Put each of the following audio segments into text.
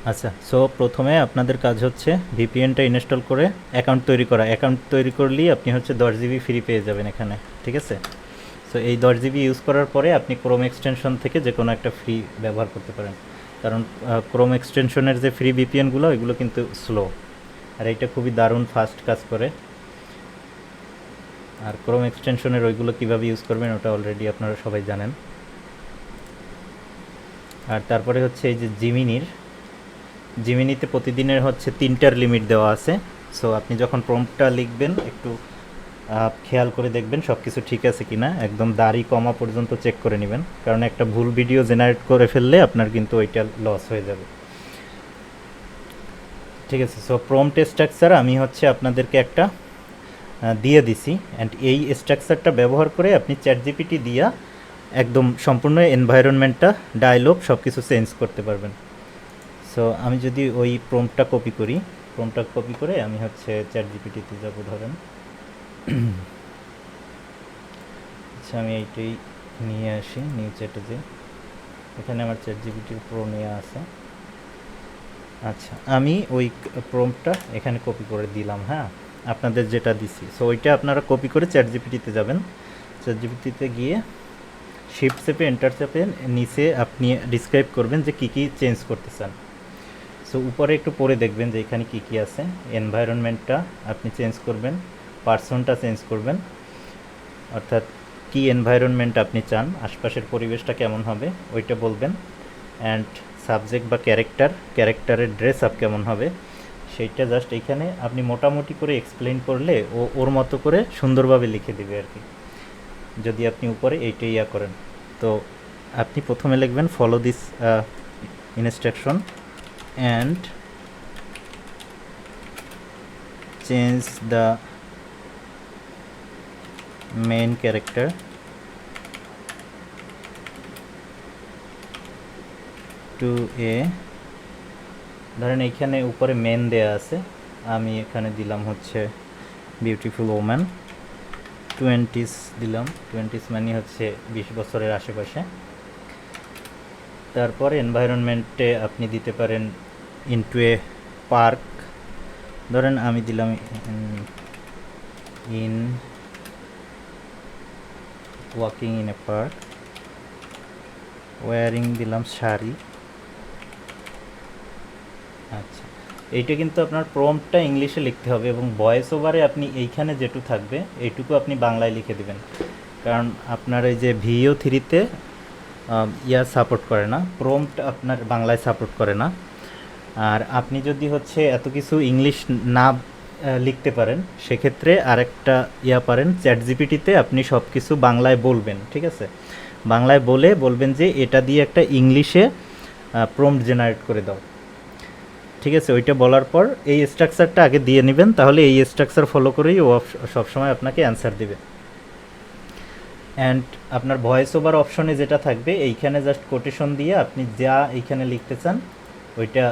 আচ্ছা, সো প্রথমে আপনাদের কাজ হচ্ছে ভিপিএনটা ইনস্টল করে অ্যাকাউন্ট তৈরি করা। অ্যাকাউন্ট তৈরি করলেই আপনি হচ্ছে 10 জিবি ফ্রি পেয়ে যাবেন এখানে, ঠিক আছে? সো এই 10 জিবি ইউজ করার পরে আপনি ক্রোম এক্সটেনশন থেকে যে কোনো একটা ফ্রি ব্যবহার করতে পারেন। কারণ ক্রোম এক্সটেনশনের যে ফ্রি ভিপিএনগুলো ওইগুলো কিন্তু স্লো, আর এইটা খুবই দারুণ ফাস্ট কাজ করে। আর ক্রোম এক্সটেনশনের ওইগুলো কীভাবে ইউজ করবেন ওটা অলরেডি আপনারা সবাই জানেন। আর তারপরে হচ্ছে এই যে জিমিনিতে প্রতিদিনের হচ্ছে 3টার লিমিট দেওয়া আছে। সো আপনি যখন প্রম্পটটা লিখবেন একটু খেয়াল করে দেখবেন সব কিছু ঠিক আছে কি না, একদম দাড়ি কমা পর্যন্ত চেক করে নেবেন, কারণ একটা ভুল ভিডিও জেনারেট করে ফেললে আপনার কিন্তু ওইটা লস হয়ে যাবে, ঠিক আছে? সো প্রম্পট স্ট্রাকচার আমি হচ্ছে আপনাদেরকে একটা দিয়ে দিছি, অ্যান্ড এই স্ট্রাকচারটা ব্যবহার করে আপনি চ্যাট জিপিটি দিয়া একদম সম্পূর্ণ এনভায়রনমেন্টটা, ডায়লগ সব কিছু চেঞ্জ করতে পারবেন। সো আমি যদি ওই প্রম্পটটা কপি করে আমি হচ্ছে চ্যাট জিপিটিতে যাবো ধরেন। আচ্ছা, আমি এইটাই নিয়ে আসি নিউ চ্যাটে, যে এখানে আমার চ্যাট জিপিটির প্রো নেওয়া আছে। আচ্ছা, আমি ওই প্রম্পটটা এখানে কপি করে দিলাম, হ্যাঁ, আপনাদের যেটা দিছি। সো ওইটা আপনারা কপি করে চ্যাট জিপিটিতে যাবেন। চ্যাট জিপিটিতে গিয়ে শিফট চেপে এন্টার চেপে নিচে আপনি ডিসক্রাইব করবেন যে কী কী চেঞ্জ করতে চান। সো উপরে একটু পরে দেখবেন যে এখানে কী কী আছে। এনভায়রনমেন্টটা আপনি চেঞ্জ করবেন, পার্সনটা চেঞ্জ করবেন, অর্থাৎ কি এনভায়রনমেন্ট আপনি চান, আশপাশের পরিবেশটা কেমন হবে ওইটা বলবেন। অ্যান্ড সাবজেক্ট বা ক্যারেক্টারের ড্রেস আপ কেমন হবে সেইটা জাস্ট এইখানে আপনি মোটামুটি করে এক্সপ্লেন করলে ও ওর মতো করে সুন্দরভাবে লিখে দেবে আর কি, যদি আপনি উপরে এইটাই করেন। তো আপনি প্রথমে লিখবেন follow this instruction and change the main character to a, ধরেন এইখানে উপরে মেন দেয়া আছে, আমি এখানে দিলাম হচ্ছে বিউটিফুল ওম্যান। 20s দিলাম, 20s মানে হচ্ছে 20 বছরের আশেপাশে। তারপর এনভায়রনমেন্টে আপনি দিতে পারেন ইনটু এ পার্ক, ধরেন আমি দিলাম in walking in a park, wearing দিলাম শাড়ি। আচ্ছা, এইটা কিন্তু আপনার প্রম্পটটা ইংলিশে লিখতে হবে এবং ভয়েস ওভারে আপনি এইখানে যেটুকু থাকবে এইটুকু আপনি বাংলায় লিখে দেবেন, কারণ আপনার এই যে ভিও 3-তে সাপোর্ট করে না, প্রম্পট আপনার বাংলায় সাপোর্ট করে না। আর আপনি যদি হচ্ছে এত কিছু ইংলিশ না লিখতে পারেন সেক্ষেত্রে আরেকটা পারেন, চ্যাট জিপিটিতে আপনি সব কিছু বাংলায় বলবেন, ঠিক আছে? বাংলায় বলবেন যে এটা দিয়ে একটা ইংলিশে প্রম্পট জেনারেট করে দাও, ঠিক আছে? ওইটা বলার পর এই স্ট্রাকচারটা আগে দিয়ে নেবেন, তাহলে এই স্ট্রাকচার ফলো করেই ও সবসময় আপনাকে অ্যান্সার দেবে। অ্যান্ড আপনার ভয়েস ওভার অপশনে যেটা থাকবে এইখানে জাস্ট কোটেশন দিয়ে আপনি যা এইখানে লিখতে চান ওইটা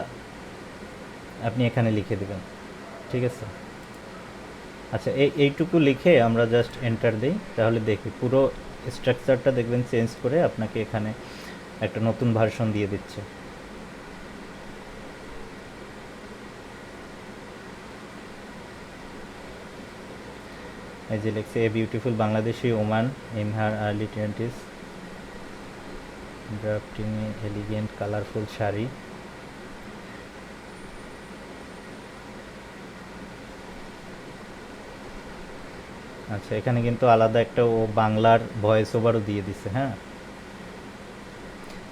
আপনি এখানে লিখে দেবেন, ঠিক আছে? আচ্ছা, এইটুকু লিখে আমরা জাস্ট এন্টার দিই, তাহলে দেখি পুরো স্ট্রাকচারটা দেখবেন চেঞ্জ করে আপনাকে এখানে একটা নতুন ভার্সন দিয়ে দিচ্ছে। এই যে লিখছে a beautiful Bangladeshi Oman in her early 20s drafting elegant colourful sari. আচ্ছা, এখানে কিন্তু আলাদা একটা ও বাংলার ভয়েস ওভারও দিয়ে দিছে, হ্যাঁ,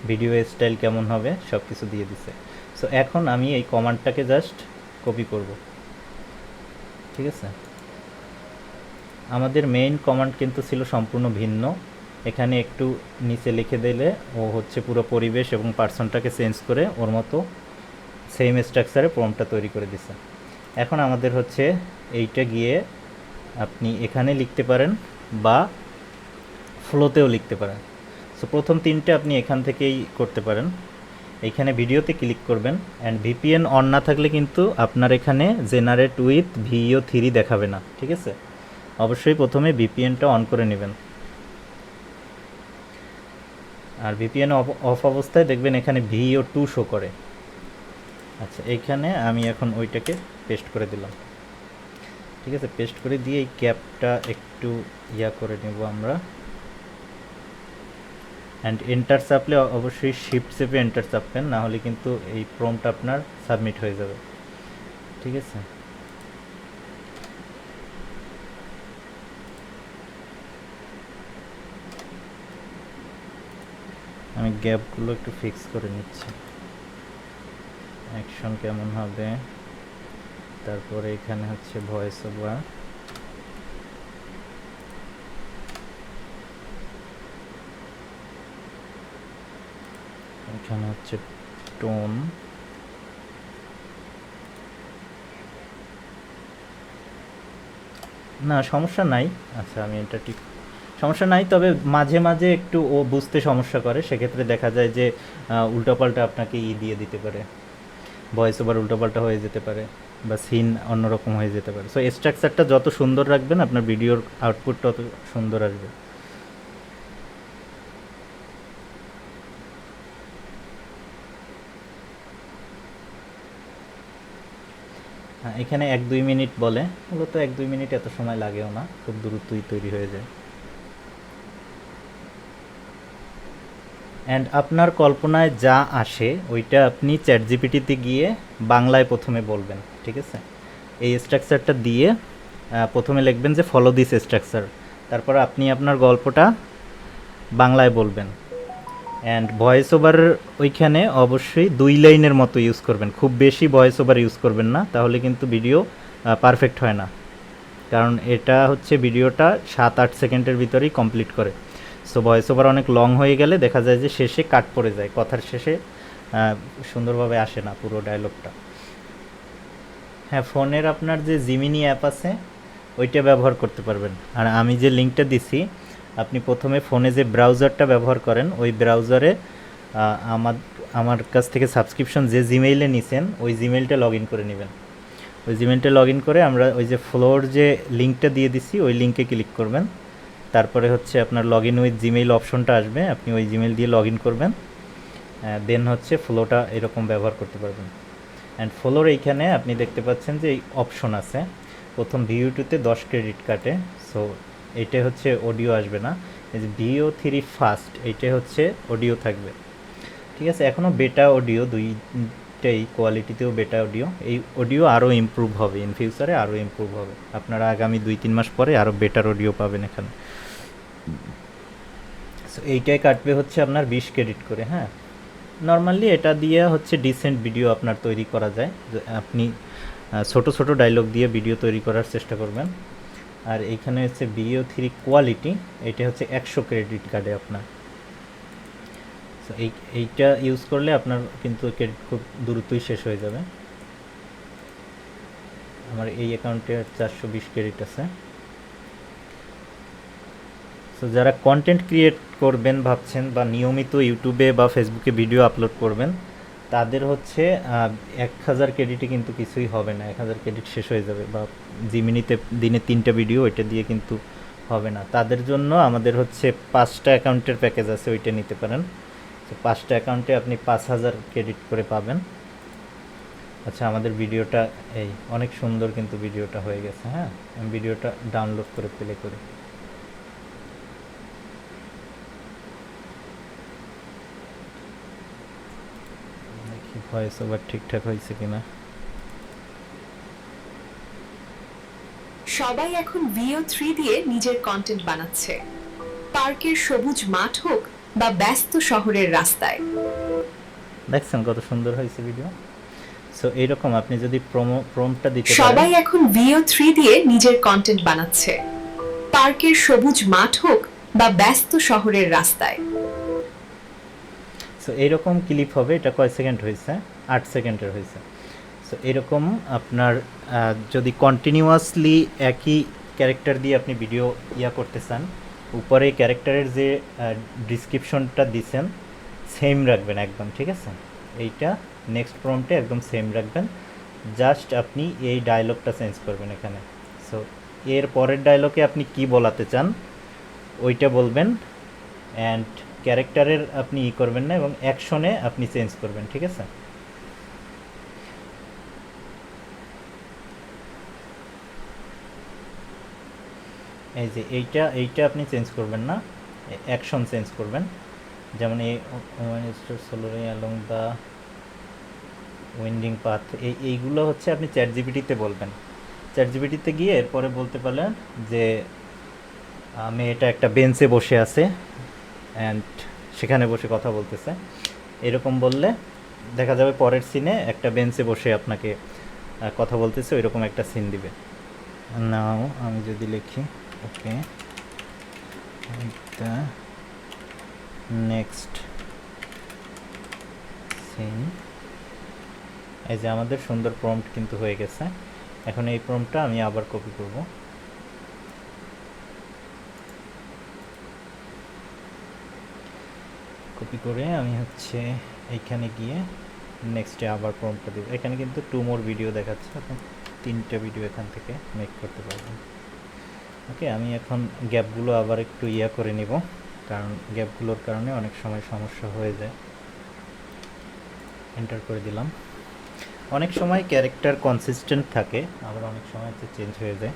ভিডিও স্টাইল কেমন হবে সব কিছু দিয়ে দিছে। সো এখন আমি এই কমান্ডটাকে জাস্ট কপি করব, ঠিক আছে? আমাদের মেইন কমান্ড কিন্তু ছিল সম্পূর্ণ ভিন্ন, এখানে একটু নিচে লিখে দিলে ও হচ্ছে পুরো পরিবেশ এবং পার্সনটাকে চেঞ্জ করে ওর মতো সেম স্ট্রাকচারে প্রম্পটটা তৈরি করে দিছে। এখন আমাদের হচ্ছে এইটা গিয়ে আপনি এখানে লিখতে পারেন বা ফ্লোতেও লিখতে পারেন। সো প্রথম 3টে আপনি এখান থেকেই করতে পারেন। এইখানে ভিডিওতে ক্লিক করবেন, অ্যান্ড ভিপিএন অন না থাকলে কিন্তু আপনার এখানে জেনারেট উইথ ভিও 3 দেখাবে না, ঠিক আছে? অবশ্যই প্রথমে ভিপিএনটা অন করে নেবেন। আর ভিপিএন অফ অবস্থায় দেখবেন এখানে ভিও 2 শো করে। আচ্ছা, এইখানে আমি এখন ওইটাকে পেস্ট করে দিলাম। ঠিক আছে, পেস্ট করে দিয়ে এই ক্যাপটা একটু করে নেব আমরা। অ্যান্ড এন্টার চাপলে অবশ্যই শিফট চেপে এন্টার চাপবেন, না হলে কিন্তু এই প্রম্পট আপনার সাবমিট হয়ে যাবে। ঠিক আছে, আমি গ্যাপগুলো একটু ফিক্স করে নিচ্ছি। অ্যাকশন কেমন হবে, তারপরে এখানে হচ্ছে ভয়েস ওভার, এখানে হচ্ছে টোন, না সমস্যা নাই। আচ্ছা, আমি এটা ঠিক সমস্যা নাই, তবে মাঝে মাঝে একটু ও বুঝতে সমস্যা করে, সেক্ষেত্রে দেখা যায় যে উল্টোপাল্টা আপনাকে দিয়ে দিতে পারে, ভয়েস ওভার উল্টোপাল্টা হয়ে যেতে পারে, বা সিন অন্যরকম হয়ে যেতে পারে। সো স্ট্রাকচারটা যত সুন্দর রাখবেন আপনার ভিডিওর আউটপুট তত সুন্দর আসবে। হ্যাঁ, এখানে 1-2 মিনিট বলে, মূলত 1-2 মিনিট এত সময় লাগেও না, খুব দ্রুতই তৈরি হয়ে যায়। অ্যান্ড আপনার কল্পনায় যা আসে ওইটা আপনি চ্যাট জিপিটিতে গিয়ে বাংলায় প্রথমে বলবেন। ঠিক আছে, এই স্ট্রাকচারটা দিয়ে প্রথমে লিখবেন যে ফলো দিস স্ট্রাকচার, তারপর আপনি আপনার গল্পটা বাংলায় বলবেন। অ্যান্ড ভয়েস ওভার ওইখানে অবশ্যই 2 লাইনের মতো ইউজ করবেন, খুব বেশি ভয়েস ওভার ইউজ করবেন না, তাহলে কিন্তু ভিডিও পারফেক্ট হয় না। কারণ এটা হচ্ছে ভিডিওটা 7-8 সেকেন্ডের ভিতরেই কমপ্লিট করে। সো ভয়েস ওভার অনেক লং হয়ে গেলে দেখা যায় যে শেষে কাট পড়ে যায়, কথার শেষে সুন্দরভাবে আসে না পুরো ডায়লগটা। হ্যাঁ, ফোনের আপনার যে জিমিনি অ্যাপ আছে ওইটা ব্যবহার করতে পারবেন। আর আমি যে লিঙ্কটা দিছি, আপনি প্রথমে ফোনে যে ব্রাউজারটা ব্যবহার করেন ওই ব্রাউজারে আমার আমার কাছ থেকে সাবস্ক্রিপশন যে জিমেইলে নিছেন ওই জিমেইলটা লগ ইন করে নেবেন। ওই জিমেইলটা লগ ইন করে আমরা ওই যে ফ্লোর যে লিঙ্কটা দিয়ে দিছি ওই লিঙ্কে ক্লিক করবেন, তারপরে হচ্ছে আপনার লগ ইন উইথ জিমেইল অপশনটা আসবে, আপনি ওই জিমেইল দিয়ে লগ ইন করবেন, দেন হচ্ছে ফ্লোটা এরকম ব্যবহার করতে পারবেন। অ্যান্ড ফ্লোর এইখানে আপনি দেখতে পাচ্ছেন যে এই অপশন আছে, প্রথম ভিউ2তে 10 ক্রেডিট কাটে। সো এইটা হচ্ছে অডিও আসবে না, এই যে VO3 ফার্স্ট এইটা হচ্ছে অডিও থাকবে। ঠিক আছে, এখনও বেটা অডিও, দুইটাই কোয়ালিটিতেও বেটা অডিও, এই অডিও আরও ইমপ্রুভ হবে, ইন ফিউচারে আরও ইমপ্রুভ হবে, আপনারা আগামী 2-3 মাস পরে আরও বেটার অডিও পাবেন এখানে। সো এইটাই কাটবে হচ্ছে আপনার 20 ক্রেডিট করে। হ্যাঁ, নর্মালি এটা দিয়ে হচ্ছে ডিসেন্ট ভিডিও আপনার তৈরি করা যায়, আপনি ছোট ছোট ডায়লগ দিয়ে ভিডিও তৈরি করার চেষ্টা করবেন। আর এইখানে হচ্ছে VO3 কোয়ালিটি, এটা হচ্ছে 100 ক্রেডিট কার্ডে আপনার। সো এইটা ইউজ করলে আপনার কিন্তু ক্রেডিট খুব দ্রুতই শেষ হয়ে যাবে। আমার এই অ্যাকাউন্টে 420 ক্রেডিট আছে। সো যারা কন্টেন্ট ক্রিয়েট করবেন ভাবছেন বা নিয়মিত ইউটিউবে বা ফেসবুকে ভিডিও আপলোড করবেন, তাদের হচ্ছে 1000 ক্রেডিটে কিন্তু কিছুই হবে না, 1000 ক্রেডিট শেষ হয়ে যাবে, বা জিমিনিতে দিনে 3টা ভিডিও, ওইটা দিয়ে কিন্তু হবে না। তাদের জন্য আমাদের হচ্ছে 5টা অ্যাকাউন্টের প্যাকেজ আছে, ওইটা নিতে পারেন। তো 5টা অ্যাকাউন্টে আপনি 5000 ক্রেডিট করে পাবেন। আচ্ছা, আমাদের ভিডিওটা এই অনেক সুন্দর কিন্তু ভিডিওটা হয়ে গেছে। হ্যাঁ, আমি ভিডিওটা ডাউনলোড করে প্লে করি। দেখি ভয়েস ওভার ঠিকঠাক হয়েছে কিনা। সবাই এখন VO3 দিয়ে নিজের কন্টেন্ট বানাচ্ছে, পার্কের সবুজ মাঠ হোক বা ব্যস্ত শহরের রাস্তায়। দেখছেন কত সুন্দর হয়েছে ভিডিও। সো এইরকম আপনি যদি প্রম্পটটা দিতে পারেন। সবাই এখন VO3 দিয়ে নিজের কন্টেন্ট বানাচ্ছে, পার্কের সবুজ মাঠ হোক বা ব্যস্ত শহরের রাস্তায়। সো এইরকম ক্লিপ হবে, এটা কয় সেকেন্ড হয়েছে, 8 সেকেন্ডের হয়েছে। সো এরকম আপনার যদি কন্টিনিউয়াসলি একই ক্যারেক্টার দিয়ে আপনি ভিডিও করতে চান, উপরে ক্যারেক্টারের যে ডিসক্রিপশনটা দিছেন সেম রাখবেন একদম। ঠিক আছে, এইটা নেক্সট প্রম্পটে একদম সেম রাখবেন, জাস্ট আপনি এই ডায়লগটা চেঞ্জ করবেন এখানে। সো এর পরের ডায়লগে আপনি কি বলাতে চান ওইটা বলবেন, অ্যান্ড ক্যারেক্টারের আপনি করবেন না, এবং অ্যাকশনে আপনি চেঞ্জ করবেন। ঠিক আছে, এই যে এইটা আপনি চেঞ্জ করবেন না, অ্যাকশন চেঞ্জ করবেন। যেমন এই সোলোরে অ্যালং দ্য উইন্ডিং পাথ, এইগুলো হচ্ছে আপনি চ্যাট জিপিটিতে বলবেন। চ্যাট জিপিটিতে গিয়ে এরপরে বলতে পারলেন যে মেয়েটা একটা বেঞ্চে বসে আছে অ্যান্ড সেখানে বসে কথা বলতেছে, এরকম বললে দেখা যাবে পরের সিনে একটা বেঞ্চে বসে আপনাকে কথা বলতেছে, ওইরকম একটা সিন দিবে। নাও আমি যদি লিখি ওকে দ্য নেক্সট সিন, এই যে আমাদের সুন্দর প্রম্পট কিন্তু হয়ে গেছে। এখন এই প্রম্পটটা আমি আবার কপি করব, কপি করে আমি হচ্ছে এইখানে গিয়ে নেক্সটে আবার প্রম্পটটা দেব। এখানে কিন্তু 2 মোর ভিডিও দেখাচ্ছে, আপনি 3টা ভিডিও এখান থেকে মেক করতে পারবেন। ওকে, আমি এখন গ্যাপগুলো আবার একটু করে নিব, কারণ গ্যাপগুলোর কারণে অনেক সময় সমস্যা হয়ে যায়। এন্টার করে দিলাম। অনেক সময় ক্যারেক্টার কনসিস্টেন্ট থাকে, আবার অনেক সময় হচ্ছে চেঞ্জ হয়ে যায়।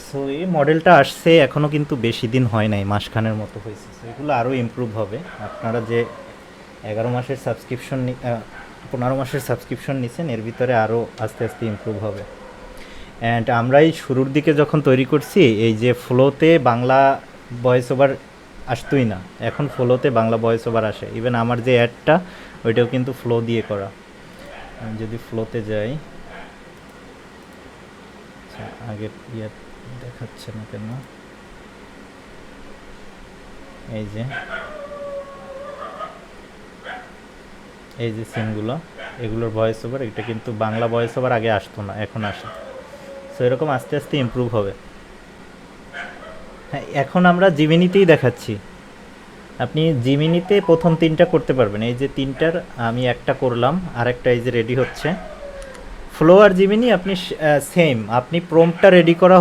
সো এই মডেলটা আসছে এখনও কিন্তু বেশি দিন হয় নাই, মাসখানের মতো হয়েছে। সো এগুলো আরও ইমপ্রুভ হবে। আপনারা যে 11 মাসের সাবস্ক্রিপশন 15 মাসের সাবস্ক্রিপশন নিছেন, এর ভিতরে আরও আস্তে আস্তে ইমপ্রুভ হবে। অ্যান্ড আমরা এই শুরুর দিকে যখন তৈরি করছি, এই যে ফ্লোতে বাংলা ভয়েস ওভার আসতোই না, এখন ফ্লোতে বাংলা ভয়েস ওভার আসে। ইভেন আমার যে অ্যাডটা ওইটাও কিন্তু ফ্লো দিয়ে করা। আমি যদি ফ্লোতে যাই, আচ্ছা আগের দেখাচ্ছে না কেন, এই যে সিনগুলো, এগুলোর ভয়েস ওভার, এটা কিন্তু বাংলা ভয়েস ওভার আগে আসতো না, এখন আসে। সো এরকম আস্তে আস্তে ইমপ্রুভ হবে। হ্যাঁ, এখন আমরা জিমিনিতেই দেখাচ্ছি। আপনি জিমিনিতে প্রথম 3টা করতে পারবেন। এই যে 3টার আমি একটা করলাম, আরেকটা এই যে রেডি হচ্ছে। ফ্লো আর জিমিনি আপনি সেম, আপনি প্রম্পটটা রেডি করা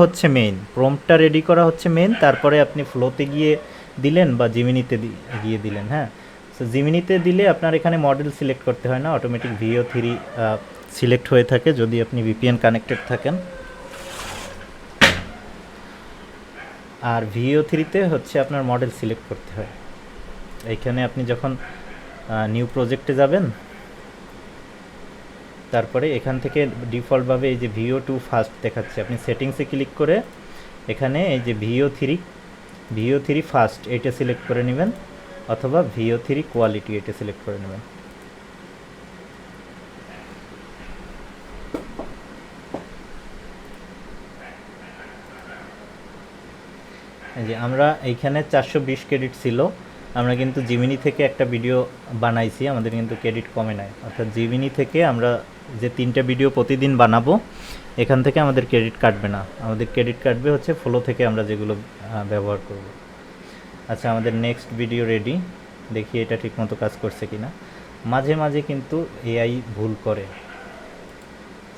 হচ্ছে মেইন, তারপরে আপনি ফ্লোতে গিয়ে দিলেন বা জিমিনিতে গিয়ে দিলেন। হ্যাঁ, সো জিমিনিতে দিলে আপনার এখানে মডেল সিলেক্ট করতে হয় না, অটোমেটিক VO3 সিলেক্ট হয়ে থাকে যদি আপনি VPN কানেক্টেড থাকেন। আর VO3-তে হচ্ছে আপনার মডেল সিলেক্ট করতে হয়। এইখানে আপনি যখন নিউ প্রজেক্টে যাবেন, তারপরে এখান থেকে ডিফল্টভাবে এই যে VO2 ফাস্ট দেখাচ্ছে, আপনি সেটিংসে ক্লিক করে এখানে এই যে VO3 ফাস্ট এটা সিলেক্ট করে নেবেন, অথবা VO3 কোয়ালিটি এটা সিলেক্ট করে নেবেন। এই যে আমরা এইখানে 420 ক্রেডিট ছিল, আমরা কিন্তু জিমিনি থেকে একটা ভিডিও বানাইছি, আমাদের কিন্তু ক্রেডিট কমে নাই। অর্থাৎ জিমিনি থেকে আমরা যে 3টা ভিডিও প্রতিদিন বানাবো, এখান থেকে আমাদের ক্রেডিট কাটবে না, আমাদের ক্রেডিট কাটবে হচ্ছে ফ্লো থেকে আমরা যেগুলো ব্যবহার করব। আচ্ছা, আমাদের নেক্সট ভিডিও রেডি, দেখি এটা ঠিকমতো কাজ করছে কিনা। মাঝে মাঝে কিন্তু AI ভুল করে,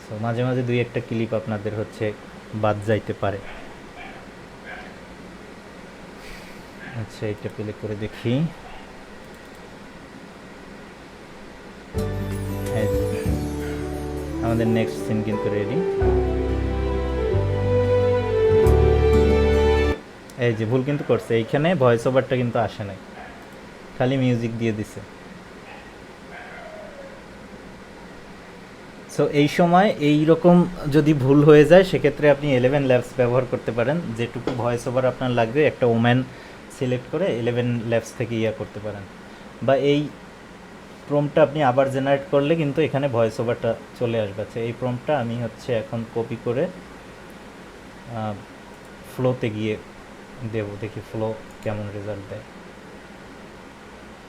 সো মাঝে মাঝে 2-1টা ক্লিপ আপনাদের হচ্ছে বাদ যাইতে পারে। আচ্ছা, এটা প্লে করে দেখি। আমাদের নেক্সট সিন কিন্তু রেডি। এই যে ভুল কিন্তু করছে, এইখানে ভয়েস ওভারটা কিন্তু আসে নাই, খালি মিউজিক দিয়ে দিছে। সো এই সময় এই রকম যদি ভুল হয়ে যায়, সেক্ষেত্রে আপনি 11 ল্যাবস ব্যবহার করতে পারেন। যেটুকু ভয়েস ওভার আপনার লাগবে, একটা ওম্যান সিলেক্ট করে 11 ল্যাবস থেকে করতে পারেন। বা এই প্রম্পটটা আপনি আবার জেনারেট করলে কিন্তু এখানে ভয়েস ওভারটা চলে আসবে। আচ্ছা, এই প্রম্পটটা আমি হচ্ছে এখন কপি করে ফ্লোতে গিয়ে দেবো, দেখি ফ্লো কেমন রেজাল্ট দেয়।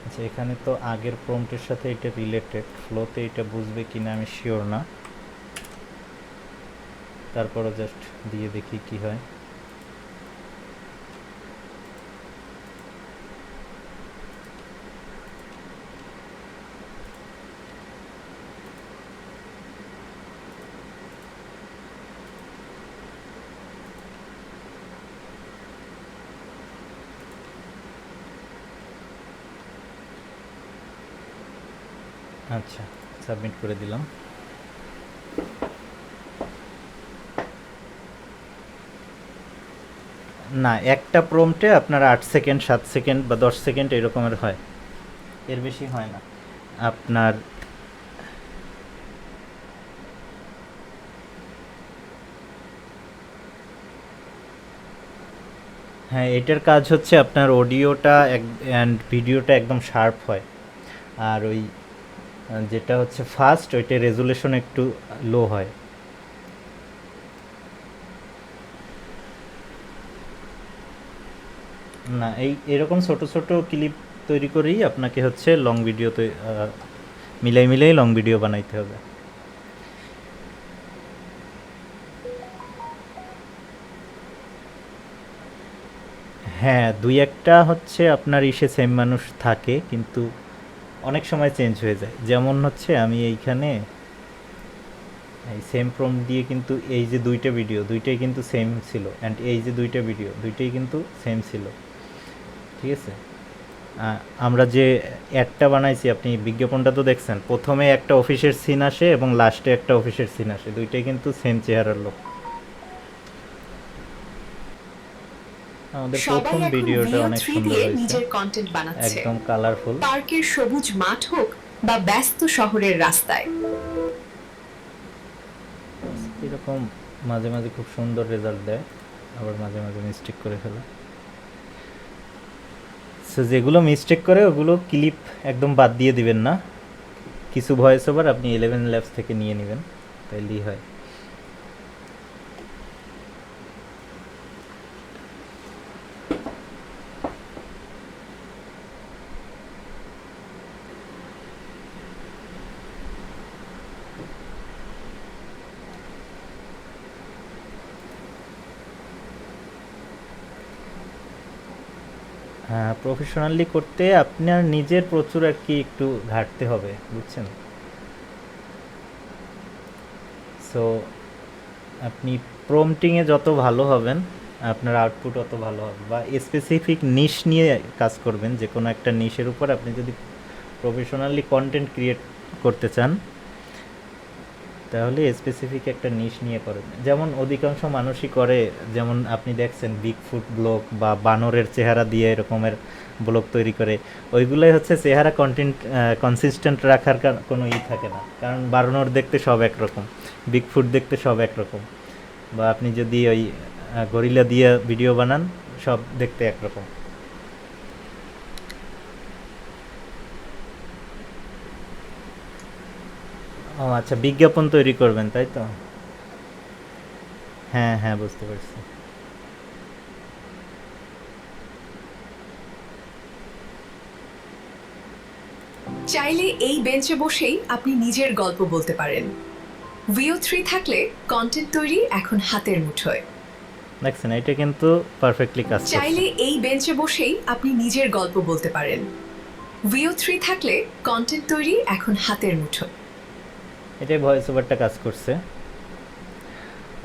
আচ্ছা, এখানে তো আগের প্রম্পটের সাথে এটা রিলেটেড, ফ্লোতে এটা বুঝবে কিনা আমি শিওর না, তারপরও জাস্ট দিয়ে দেখি কি হয়। আচ্ছা, সাবমিট করে দিলাম। না, একটা প্রম্পটে আপনার 8 সেকেন্ড 7 সেকেন্ড বা 10 সেকেন্ড এরকমের হয়, এর বেশি হয় না আপনার। হ্যাঁ, এটার কাজ হচ্ছে আপনার অডিওটা অ্যান্ড ভিডিওটা একদম শার্প হয়, আর ওই যেটা হচ্ছে ফাস্ট ওইটা রেজুলেশন একটু লো হয়। না, এরকম ছোট ছোট ক্লিপ তৈরি করেই আপনাকে হচ্ছে লং ভিডিও মিলাই মিলাই লং ভিডিও বানাইতে হবে। হ্যাঁ, দুই একটা হচ্ছে আপনার সেম মানুষ থাকে, কিন্তু অনেক সময় চেঞ্জ হয়ে যায়। যেমন হচ্ছে আমি এইখানে এই সেম প্রম্পট দিয়ে কিন্তু এই যে দুইটা ভিডিও দুইটাই কিন্তু সেম ছিল, অ্যান্ড এই যে দুইটা ভিডিও দুইটাই কিন্তু সেম ছিল, ঠিক আছে। আমরা যে অ্যাডটা বানাইছি, আপনি বিজ্ঞাপনটা তো দেখছেন, প্রথমে একটা অফিসের সিন আসে এবং লাস্টে একটা অফিসের সিন আসে, দুইটাই কিন্তু সেম চেহারার লোক। আমাদের সবাই প্রথম এখন ভিডিওটা ভিও অনেক থ্রি সুন্দর দিয়ে হয়েছে, নিজের কন্টেন্ট বানাচ্ছে, একদম কালারফুল। পার্কের সবুজ মাঠ হোক বা ব্যস্ত শহরের রাস্তায়। এরকম মাঝে মাঝে খুব সুন্দর রেজাল্ট দেয়, আবার মাঝে মাঝে মিস্টেক করে ফেলে। সো যেগুলো মিস্টেক করে ওগুলো ক্লিপ একদম বাদ দিয়ে দিবেন না, কিছু ভয়েস ওভার আপনি 11 ল্যাবস থেকে নিয়ে নেবেন, তাইলেই হয়। হ্যাঁ, প্রফেশনালি করতে আপনার নিজের প্রচুর আর কি একটু ঘাটতে হবে, বুঝছেন। সো আপনি প্রম্পটিংয়ে যত ভালো হবেন আপনার আউটপুট অত ভালো হবে, বা স্পেসিফিক নিশ নিয়ে কাজ করবেন, যে কোনো একটা নিশের উপর আপনি যদি প্রফেশনালি কন্টেন্ট ক্রিয়েট করতে চান তাহলে স্পেসিফিক একটা নিশ নিয়ে করেন, যেমন অধিকাংশ মানুষই করে। যেমন আপনি দেখছেন বিগ ফুট ব্লগ বা বানরের চেহারা দিয়ে এরকমের ব্লগ তৈরি করে, ওইগুলোই হচ্ছে চেহারা কন্টেন্ট কনসিস্টেন্ট রাখার কোনো থাকে না, কারণ বানর দেখতে সব একরকম, বিগ ফুট দেখতে সব একরকম, বা আপনি যদি ওই গরিলা দিয়ে ভিডিও বানান সব দেখতে একরকম। ও আচ্ছা, বিজ্ঞাপন তৈরি করবেন তাই তো? হ্যাঁ হ্যাঁ, বুঝতে পারছি। চাইলে এই বেঞ্চে বসেই আপনি নিজের গল্প বলতে পারেন। ভিও থ্রি থাকলে কন্টেন্ট তৈরি এখন হাতের মুঠোয়। দেখছেন, এটা কিন্তু পারফেক্টলি কাজ করছে। চাইলে এই বেঞ্চে বসেই আপনি নিজের গল্প বলতে পারেন। ভিও থ্রি থাকলে কন্টেন্ট তৈরি এখন হাতের মুঠোয়। এটাই ভয়েস ওভারটা কাজ করছে।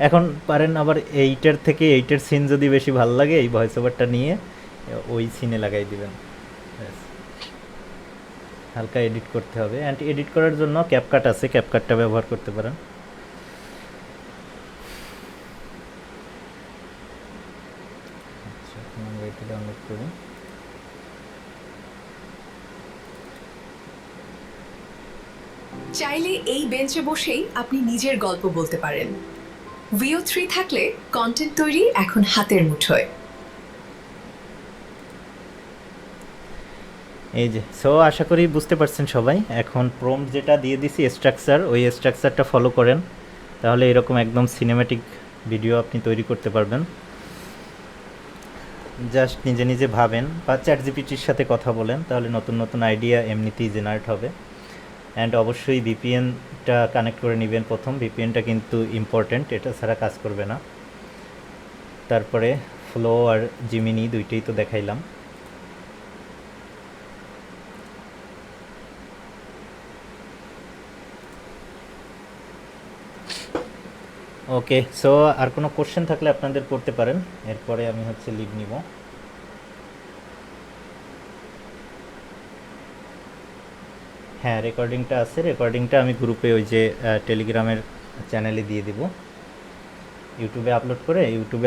এখন পারেন আবার এইটার থেকে এইটার সিন যদি বেশি ভালো লাগে, এই ভয়েস ওভারটা নিয়ে ওই সিনে লাগাই দিবেন। ব্যাস। হালকা এডিট করতে হবে, অ্যান্ড এডিট করার জন্য ক্যাপকাট আছে, ক্যাপকাটটা ব্যবহার করতে পারেন। আচ্ছা, এখন আমরা এটা ডাউনলোড করি। চাইলে এই বেঞ্চে বসেই আপনি নিজের গল্প বলতে পারেন। ভিও থ্রি থাকলে কন্টেন্ট তৈরি এখন হাতের মুঠোয়। এই যে, সো আশা করি বুঝতে পারছেন সবাই। এখন প্রম্পট যেটা দিয়ে দিছি স্ট্রাকচার, ওই স্ট্রাকচারটা ফলো করেন, তাহলে এরকম একদম সিনেম্যাটিক ভিডিও আপনি তৈরি করতে পারবেন। জাস্ট নিজে নিজে ভাবেন বা চ্যাট জিপিটির সাথে কথা বলেন, তাহলে নতুন নতুন আইডিয়া এমনিতেই জেনারেট হবে। অ্যান্ড অবশ্যই ভিপিএনটা কানেক্ট করে নেবেন প্রথম, ভিপিএনটা কিন্তু ইম্পর্ট্যান্ট, এটা ছাড়া কাজ করবে না। তারপরে ফ্লো আর জিমিনি দুইটাই তো দেখাইলাম। ওকে, সো আর কোনো কোশ্চেন থাকলে আপনাদের করতে পারেন, এরপরে আমি হচ্ছে লিভ নিব। হ্যাঁ, রেকর্ডিংটা আছে, রেকর্ডিংটা আমি গ্রুপে ওই যে টেলিগ্রামের চ্যানেলে দিয়ে দিব। ইউটিউবে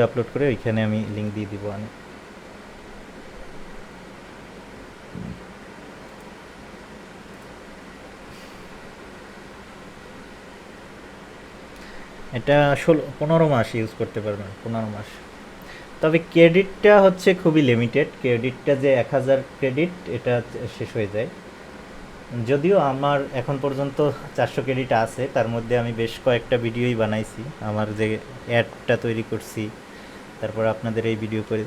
আপলোড করে ওইখানে আমি লিঙ্ক দিয়ে দিব আমি। এটা 15 মাস ইউজ করতে পারবেন, 15 মাস। তবে ক্রেডিটটা হচ্ছে খুবই লিমিটেড, ক্রেডিটটা যে 1000 ক্রেডিট এটা শেষ হয়ে যায়। যদিও আমার এখন পর্যন্ত 400 ক্রেডিট আছে, তার মধ্যে আমি বেশ কয়েকটা ভিডিওই বানাইছি, আমার যে অ্যাডটা তৈরি করছি, তারপর আপনাদের এই ভিডিও করে।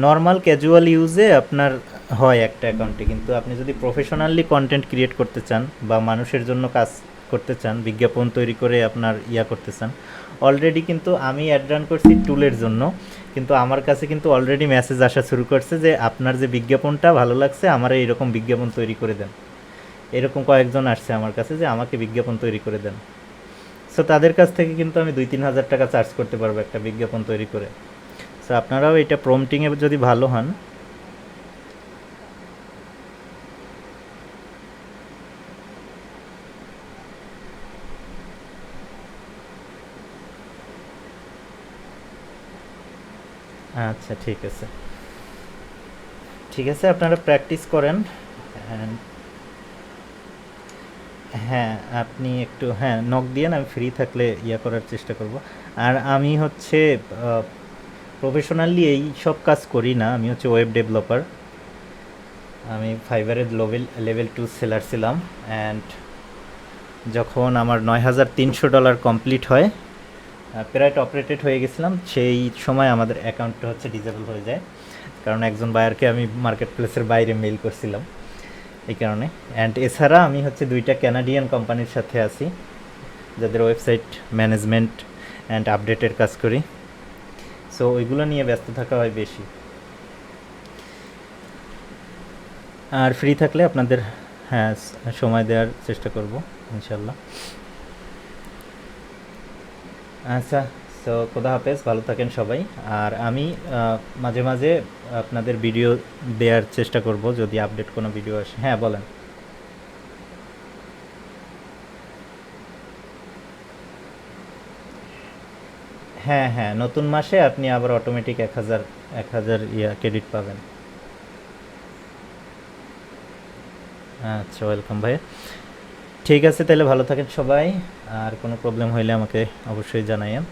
নর্মাল ক্যাজুয়াল ইউজে আপনার হয় একটা অ্যাকাউন্টে, কিন্তু আপনি যদি প্রফেশনালি কন্টেন্ট ক্রিয়েট করতে চান বা মানুষের জন্য কাজ করতে চান, বিজ্ঞাপন তৈরি করে আপনার করতে চান, অলরেডি কিন্তু আমি অ্যাড রান করছি টুলের জন্য, কিন্তু আমার কাছে কিন্তু অলরেডি মেসেজ আসা শুরু করছে যে আপনার যে বিজ্ঞাপনটা ভালো লাগছে, আমার এইরকম বিজ্ঞাপন তৈরি করে দেন। এরকম কয়েকজন আসছে আমার কাছে যে আমাকে বিজ্ঞাপন তৈরি করে দেন। সো তাদের কাছ থেকে কিন্তু আমি 2-3 হাজার টাকা চার্জ করতে পারবো একটা বিজ্ঞাপন তৈরি করে। সো আপনারাও এটা প্রম্পটিংয়ে যদি ভালো হন, আচ্ছা ঠিক আছে, ঠিক আছে, আপনারা প্র্যাকটিস করেন। And হ্যাঁ, আপনি একটু নক দিয়েন, আমি ফ্রি থাকলে করার চেষ্টা করব। আর আমি হচ্ছে প্রফেশনালি এই সব কাজ করি না, আমি হচ্ছে ওয়েব ডেভেলপার। আমি ফাইবারের লেভেল 2 সেলার ছিলাম। অ্যান্ড যখন আমার $9300 কমপ্লিট হয়, প্রায় অপারেটেড হয়ে গেছিলাম, সেই সময় আমাদের অ্যাকাউন্টটা হচ্ছে ডিসেবল হয়ে যায়, কারণ একজন বায়ারকে আমি মার্কেট প্লেসের বাইরে মেইল করছিলাম এই কারণে। অ্যান্ড এছাড়া আমি হচ্ছে 2টা ক্যানাডিয়ান কোম্পানির সাথে আছি, যাদের ওয়েবসাইট ম্যানেজমেন্ট অ্যান্ড আপডেটের কাজ করি। সো ওইগুলো নিয়ে ব্যস্ত থাকা হয় বেশি। আর ফ্রি থাকলে আপনাদের সময় দেওয়ার চেষ্টা করব ইনশাল্লাহ। আচ্ছা, সো খোদা হাফেজ, ভালো থাকেন সবাই। আর আমি মাঝে মাঝে আপনাদের ভিডিও দেওয়ার চেষ্টা করব যদি আপডেট কোনো ভিডিও আসে। হ্যাঁ বলেন। হ্যাঁ, নতুন মাসে আপনি আবার অটোমেটিক 1000 ক্রেডিট পাবেন। আচ্ছা, ওয়েলকাম ভাই। ঠিক আছে, তাহলে ভালো থাকেন সবাই, আর কোনো প্রবলেম হইলে আমাকে অবশ্যই জানাইয়েন।